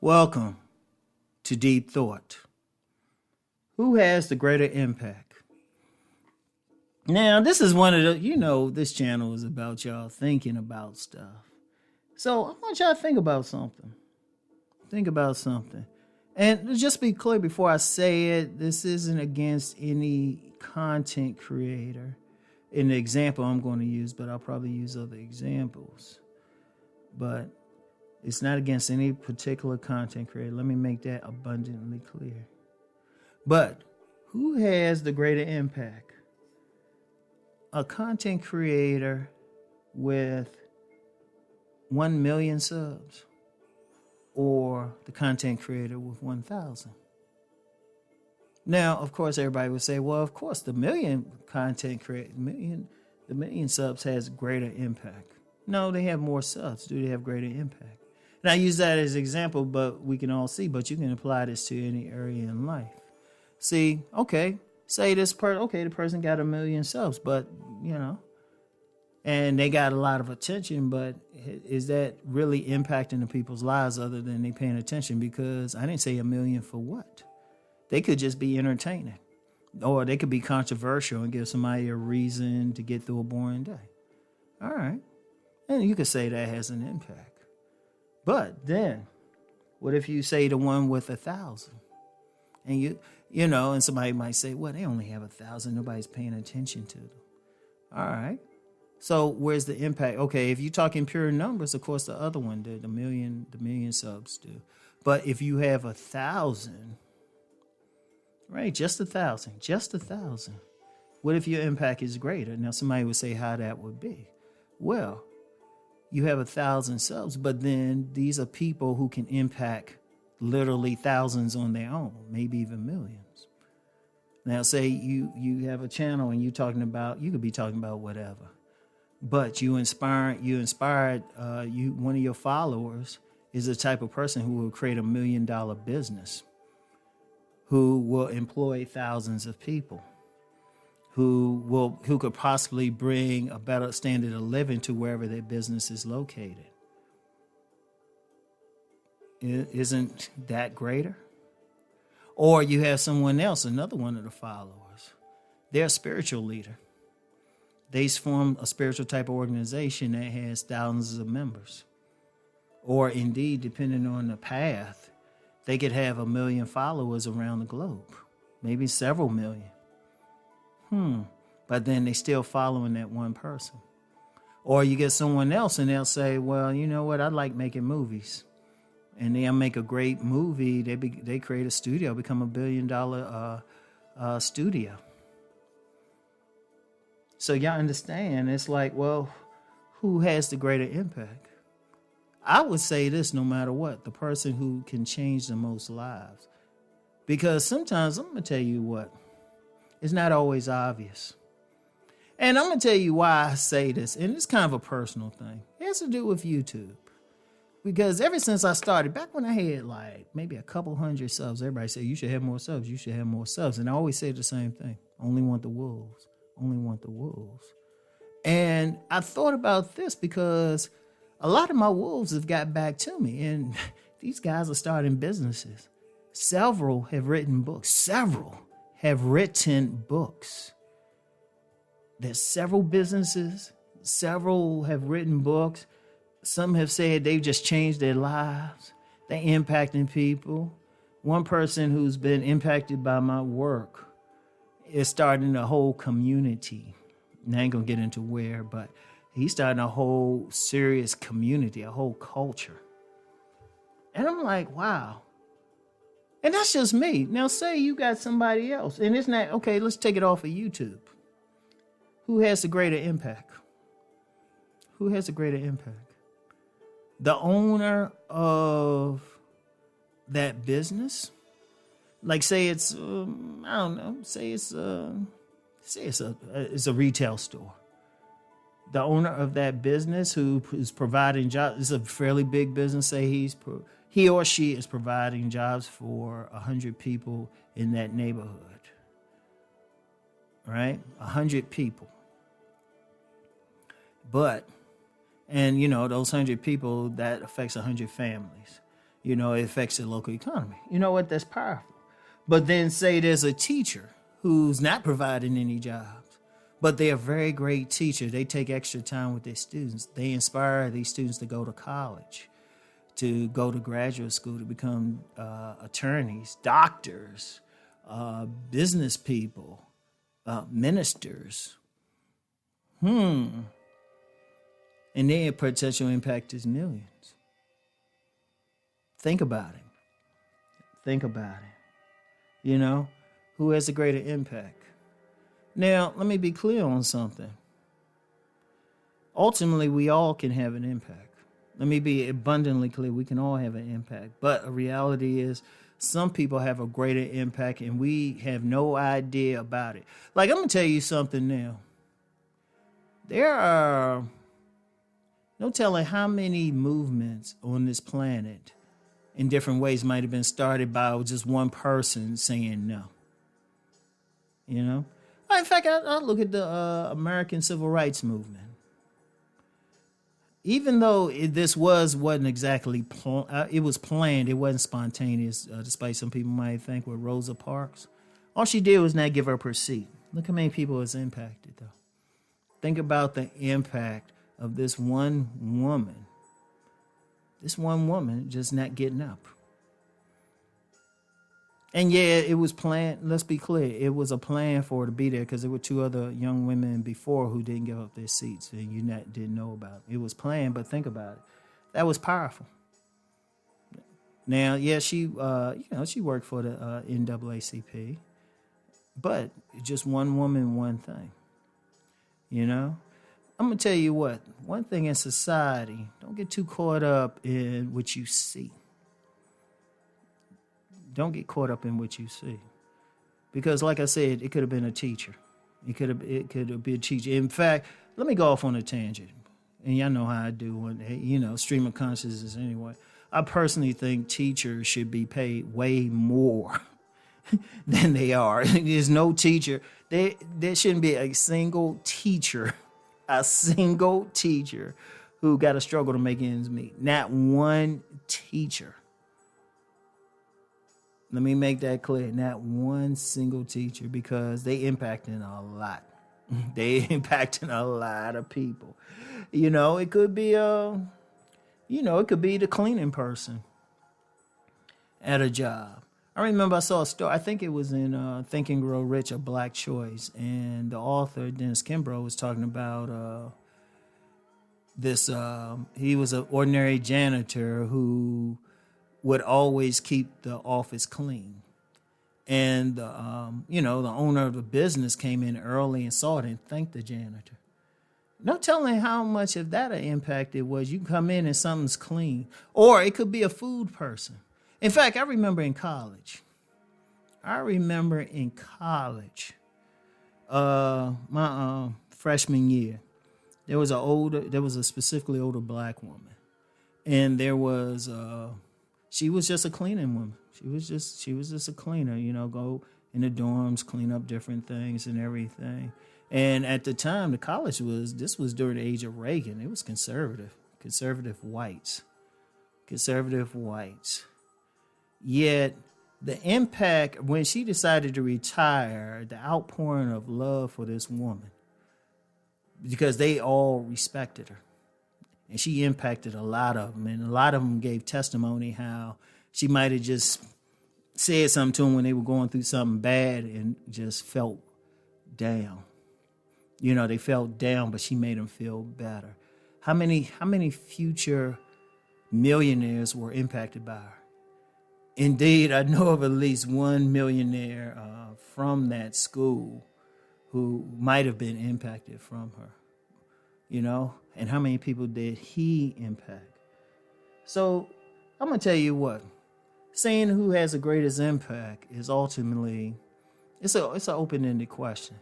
Welcome to Deep Thought. Who has the greater impact? Now, this is one of the, this channel is about y'all thinking about stuff. So I want y'all to think about something. Think about something. And just be clear before I say it, this isn't against any content creator in the example I'm going to use, but I'll probably use other examples. But it's not against any particular content creator. Let me make that abundantly clear. But who has the greater impact? A content creator with 1 million subs or the content creator with 1,000? Now, of course, everybody would say, well, of course, the million subs has greater impact. No, they have more subs. Do they have greater impact? And I use that as an example, but we can all see, but you can apply this to any area in life. See, okay, say the person got 1 million subs, but, and they got a lot of attention, but is that really impacting the people's lives other than they paying attention? Because I didn't say 1 million for what? They could just be entertaining, or they could be controversial and give somebody a reason to get through a boring day. All right. And you could say that has an impact. But then, what if you say the one with 1,000? And and somebody might say, well, they only have 1,000. Nobody's paying attention to them. All right. So where's the impact? Okay, if you're talking pure numbers, of course, the other one did, the million subs do. But if you have 1,000, right, just 1,000. What if your impact is greater? Now, somebody would say how that would be. Well, you have 1,000 subs, but then these are people who can impact literally thousands on their own, maybe even millions. Now, say you have a channel and you could be talking about whatever, but one of your followers is the type of person who will create $1 million business, who will employ thousands of people, who could possibly bring a better standard of living to wherever their business is located. Isn't that greater? Or you have someone else, another one of the followers. They're a spiritual leader. They form a spiritual type of organization that has thousands of members. Or indeed, depending on the path, they could have 1 million followers around the globe, maybe several million. But then they still following that one person. Or you get someone else and they'll say, well, you know what? I like making movies. And they'll make a great movie. They create a studio, become $1 billion studio. So y'all understand, it's like, well, who has the greater impact? I would say this no matter what, the person who can change the most lives. Because sometimes, I'm going to tell you what, it's not always obvious. And I'm going to tell you why I say this, and it's kind of a personal thing. It has to do with YouTube. Because ever since I started, back when I had like maybe a couple hundred subs, everybody said, you should have more subs, you should have more subs. And I always say the same thing, only want the wolves, only want the wolves. And I thought about this because a lot of my wolves have got back to me, and these guys are starting businesses. Several have written books. There's several businesses. Several have written books. Some have said they've just changed their lives. They're impacting people. One person who's been impacted by my work is starting a whole community. And I ain't going to get into where, but he's starting a whole serious community, a whole culture. And I'm like, wow. And that's just me. Now, say you got somebody else, and it's not, okay, let's take it off of YouTube. Who has the greater impact? Who has the greater impact? The owner of that business? Like, say it's, it's a retail store. The owner of that business who is providing jobs, it's a fairly big business, say he or she is providing jobs for 100 people in that neighborhood, right? 100 people. But, and those 100 people, that affects 100 families. it affects the local economy. You know what? That's powerful. But then say there's a teacher who's not providing any jobs, but they're a very great teacher. They take extra time with their students. They inspire these students to go to college, to go to graduate school, to become attorneys, doctors, business people, ministers. And their potential impact is millions. Think about it. Who has a greater impact? Now, let me be clear on something. Ultimately, we all can have an impact. Let me be abundantly clear. We can all have an impact. But a reality is some people have a greater impact and we have no idea about it. Like, I'm going to tell you something now. There are no telling how many movements on this planet in different ways might have been started by just one person saying no. In fact, I look at the American Civil Rights Movement. Even though this wasn't exactly it was planned, it wasn't spontaneous, despite some people might think with Rosa Parks. All she did was not give up her seat. Look how many people it's impacted, though. Think about the impact of this one woman just not getting up. And yeah, it was planned. Let's be clear. It was a plan for her to be there because there were two other young women before who didn't give up their seats and didn't know about it. It was planned, but think about it. That was powerful. Now, yeah, she worked for the NAACP, but just one woman, one thing. I'm going to tell you what. One thing in society, don't get too caught up in what you see. Don't get caught up in what you see. Because like I said, it could have been a teacher. It could have been a teacher. In fact, let me go off on a tangent. And y'all know how I do when, stream of consciousness anyway. I personally think teachers should be paid way more than they are. There's no teacher. There shouldn't be a single teacher who got to struggle to make ends meet. Not one teacher. Let me make that clear. Not one single teacher, because they impacting a lot. They impacting a lot of people. It could be it could be the cleaning person at a job. I remember I saw a story. I think it was in Think and Grow Rich, A Black Choice, and the author Dennis Kimbrough was talking about this. He was an ordinary janitor who would always keep the office clean. And, the owner of the business came in early and saw it and thanked the janitor. No telling how much of that an impact it was. You come in and something's clean. Or it could be a food person. In fact, I remember in college, my freshman year, there was a specifically older black woman. And there was... she was just a cleaning woman. She was just a cleaner, go in the dorms, clean up different things and everything. And at the time, the college this was during the age of Reagan. It was conservative whites. Yet the impact, when she decided to retire, the outpouring of love for this woman, because they all respected her. And she impacted a lot of them. And a lot of them gave testimony how she might have just said something to them when they were going through something bad and just felt down. They felt down, but she made them feel better. How many future millionaires were impacted by her? Indeed, I know of at least one millionaire from that school who might have been impacted from her. And how many people did he impact? So I'm going to tell you what, saying who has the greatest impact is ultimately, it's an open-ended question.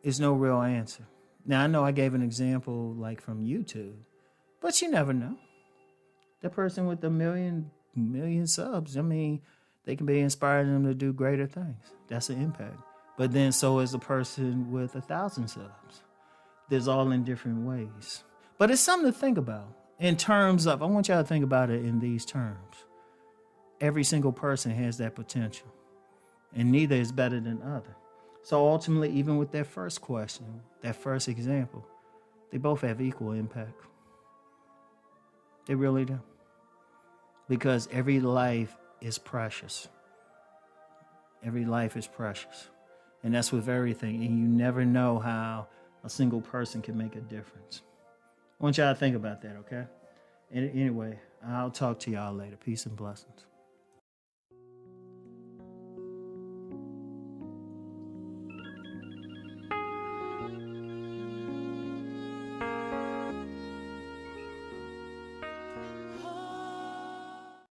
It's no real answer. Now, I know I gave an example like from YouTube, but you never know. The person with the million subs, they can be inspiring them to do greater things. That's an impact. But then so is the person with 1,000 subs. There's all in different ways. But it's something to think about. in terms of, I want y'all to think about it in these terms. Every single person has that potential, and neither is better than other. So ultimately, even with that first question, that first example, they both have equal impact. They really do. Because every life is precious. Every life is precious. And that's with everything. And you never know how a single person can make a difference. I want y'all to think about that, okay? And anyway, I'll talk to y'all later. Peace and blessings.